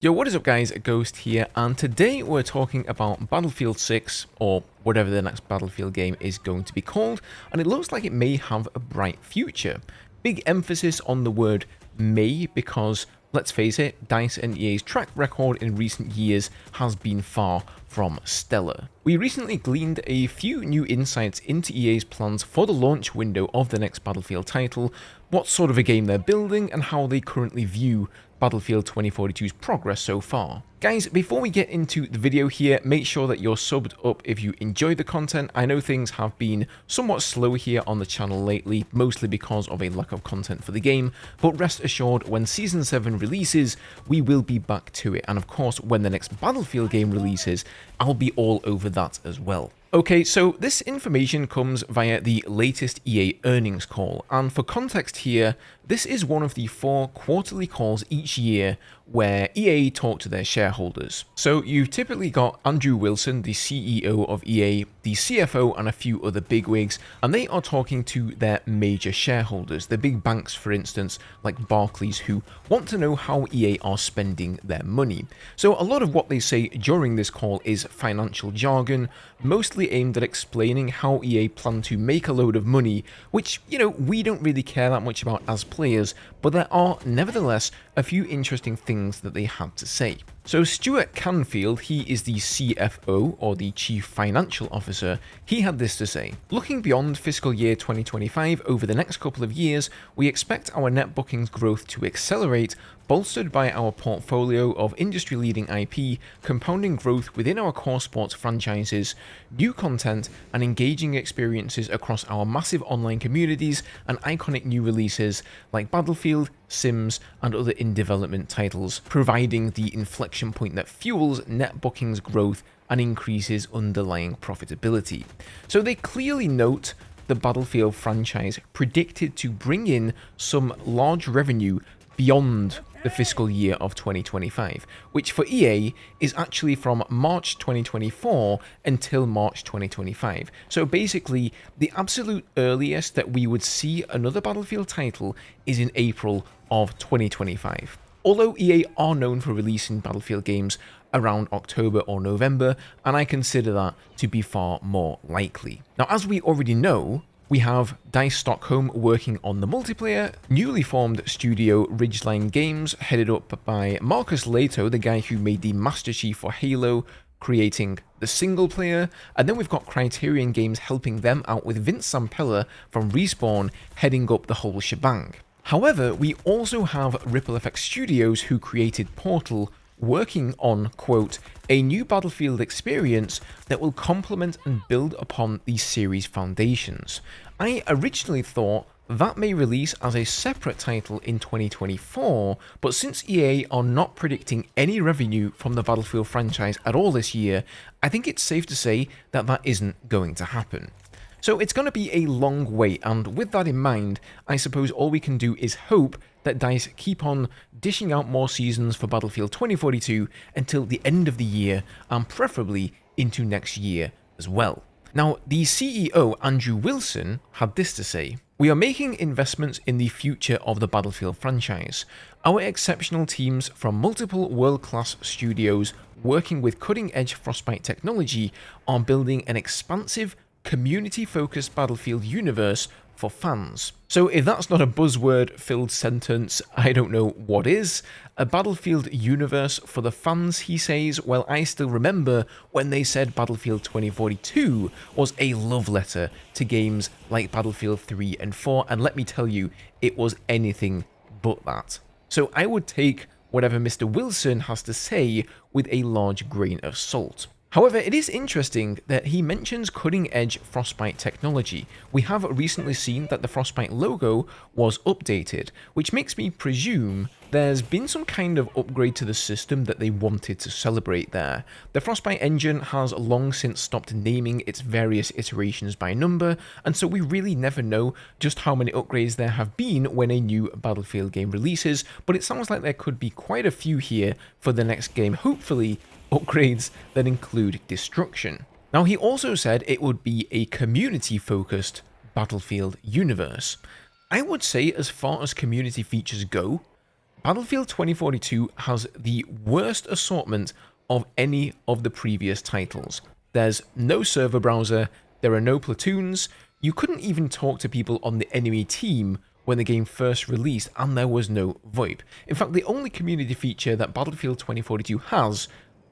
Yo, what is up guys, Ghost here, and today we're talking about Battlefield 6, or whatever the next Battlefield game is going to be called, and it looks like it may have a bright future. Big emphasis on the word may because, let's face it, DICE and EA's track record in recent years has been far from stellar. We recently gleaned a few new insights into EA's plans for the launch window of the next Battlefield title, what sort of a game they're building, and how they currently view Battlefield 2042's progress so far. Guys, before we get into the video here, make sure that you're subbed up if you enjoy the content. I know things have been somewhat slow here on the channel lately, mostly because of a lack of content for the game, but rest assured, when Season 7 releases, we will be back to it, and of course, when the next Battlefield game releases, I'll be all over that as well. Okay, so this information comes via the latest EA earnings call, and for context here, this is one of the 4 quarterly calls each year where EA talk to their shareholders. So you've typically got Andrew Wilson, the CEO of EA, the CFO, and a few other bigwigs, and they are talking to their major shareholders, the big banks for instance, like Barclays, who want to know how EA are spending their money. So a lot of what they say during this call is financial jargon, mostly aimed at explaining how EA plan to make a load of money, which, we don't really care that much about as players, but there are nevertheless a few interesting things that they had to say. So Stuart Canfield, he is the CFO, or the Chief Financial Officer, he had this to say: "Looking beyond fiscal year 2025 over the next couple of years, we expect our net bookings growth to accelerate, bolstered by our portfolio of industry-leading IP, compounding growth within our core sports franchises, new content, and engaging experiences across our massive online communities, and iconic new releases like Battlefield, Sims, and other in-development titles, providing the inflection point that fuels net bookings growth and increases underlying profitability." So they clearly note the Battlefield franchise predicted to bring in some large revenue beyond the fiscal year of 2025, which for EA is actually from March 2024 until March 2025. So basically, the absolute earliest that we would see another Battlefield title is in April of 2025. Although EA are known for releasing Battlefield games around October or November, and I consider that to be far more likely. Now, as we already know, we have DICE Stockholm working on the multiplayer, newly formed studio Ridgeline Games, headed up by Marcus Leto, the guy who made the Master Chief for Halo, creating the single player, and then we've got Criterion Games helping them out with Vince Zampella from Respawn heading up the whole shebang. However, we also have Ripple Effect Studios, who created Portal, working on, quote, "a new Battlefield experience that will complement and build upon the series' foundations." I originally thought that may release as a separate title in 2024, but since EA are not predicting any revenue from the Battlefield franchise at all this year, I think it's safe to say that that isn't going to happen. So it's going to be a long wait, and with that in mind, I suppose all we can do is hope that DICE keep on dishing out more seasons for Battlefield 2042 until the end of the year, and preferably into next year as well. Now, the CEO, Andrew Wilson, had this to say: "We are making investments in the future of the Battlefield franchise. Our exceptional teams from multiple world-class studios working with cutting-edge Frostbite technology are building an expansive, community-focused Battlefield universe for fans." So if that's not a buzzword-filled sentence, I don't know what is. A Battlefield universe for the fans, he says. Well, I still remember when they said Battlefield 2042 was a love letter to games like Battlefield 3 and 4, and let me tell you, it was anything but that. So I would take whatever Mr. Wilson has to say with a large grain of salt. However, it is interesting that he mentions cutting-edge Frostbite technology. We have recently seen that the Frostbite logo was updated, which makes me presume there's been some kind of upgrade to the system that they wanted to celebrate there. The Frostbite engine has long since stopped naming its various iterations by number, and so we really never know just how many upgrades there have been when a new Battlefield game releases, but it sounds like there could be quite a few here for the next game, hopefully upgrades that include destruction. Now, he also said it would be a community-focused Battlefield universe. I would say, as far as community features go, Battlefield 2042 has the worst assortment of any of the previous titles. There's no server browser, there are no platoons, you couldn't even talk to people on the enemy team when the game first released, and there was no VoIP. In fact, the only community feature that Battlefield 2042 has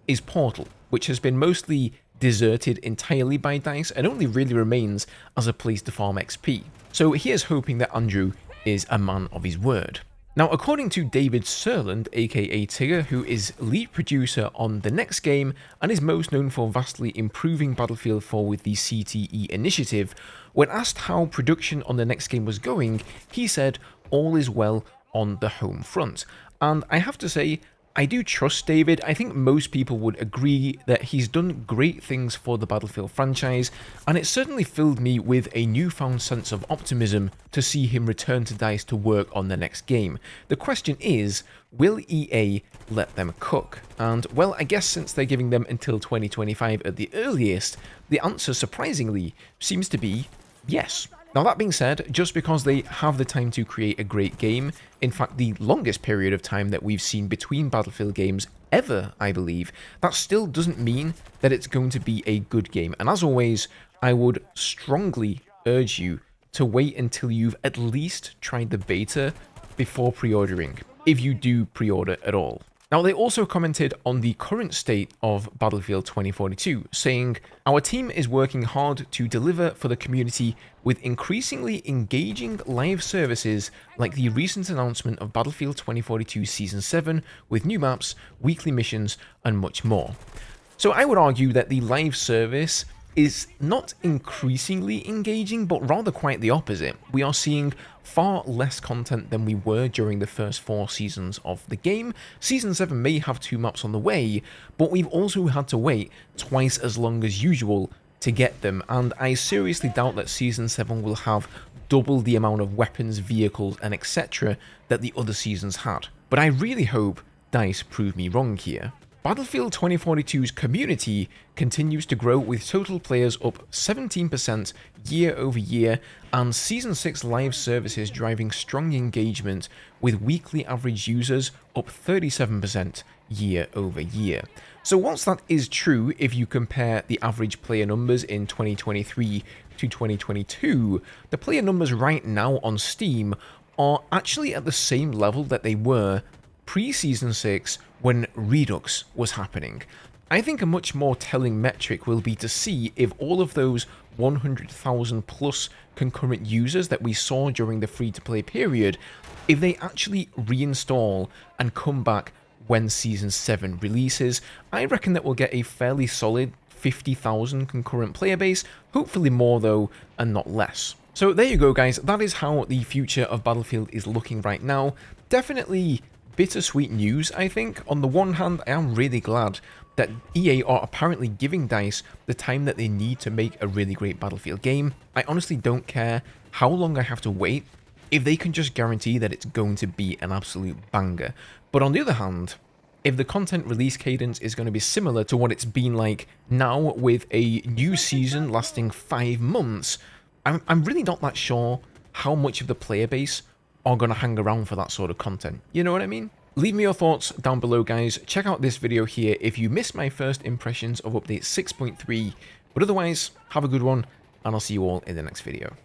is Portal, which has been mostly deserted entirely by DICE and only really remains as a place to farm XP. So here's hoping that Andrew is a man of his word. Now, according to David Serland, aka Tigger, who is lead producer on the next game and is most known for vastly improving Battlefield 4 with the CTE initiative, when asked how production on the next game was going, he said all is well on the home front. And I have to say, I do trust David. I think most people would agree that he's done great things for the Battlefield franchise, and it certainly filled me with a newfound sense of optimism to see him return to DICE to work on the next game. The question is, will EA let them cook? And well, I guess since they're giving them until 2025 at the earliest, the answer surprisingly seems to be yes. Now that being said, just because they have the time to create a great game, in fact the longest period of time that we've seen between Battlefield games ever, I believe, that still doesn't mean that it's going to be a good game. And as always, I would strongly urge you to wait until you've at least tried the beta before pre-ordering, if you do pre-order at all. Now, they also commented on the current state of Battlefield 2042, saying, "Our team is working hard to deliver for the community with increasingly engaging live services like the recent announcement of Battlefield 2042 Season 7 with new maps, weekly missions, and much more." So I would argue that the live service is not increasingly engaging, but rather quite the opposite. We are seeing far less content than we were during the first 4 seasons of the game. Season 7 may have 2 maps on the way, but we've also had to wait twice as long as usual to get them, and I seriously doubt that Season 7 will have double the amount of weapons, vehicles, and etc. that the other seasons had. But I really hope DICE prove me wrong here. Battlefield 2042's community continues to grow, with total players up 17% year over year, and Season 6 live services driving strong engagement, with weekly average users up 37% year over year. So whilst that is true, if you compare the average player numbers in 2023 to 2022, the player numbers right now on Steam are actually at the same level that they were pre-Season 6 when Redux was happening. I think a much more telling metric will be to see if all of those 100,000 plus concurrent users that we saw during the free-to-play period, if they actually reinstall and come back when Season 7 releases. I reckon that we'll get a fairly solid 50,000 concurrent player base, hopefully more though, and not less. So there you go guys, that is how the future of Battlefield is looking right now. Definitely bittersweet news, I think. On the one hand, I am really glad that EA are apparently giving DICE the time that they need to make a really great Battlefield game. I honestly don't care how long I have to wait if they can just guarantee that it's going to be an absolute banger. But on the other hand, if the content release cadence is going to be similar to what it's been like now, with a new season lasting 5 months, I'm really not that sure how much of the player base are going to hang around for that sort of content. You know what I mean? Leave me your thoughts down below, guys. Check out this video here if you missed my first impressions of update 6.3. But otherwise, have a good one, and I'll see you all in the next video.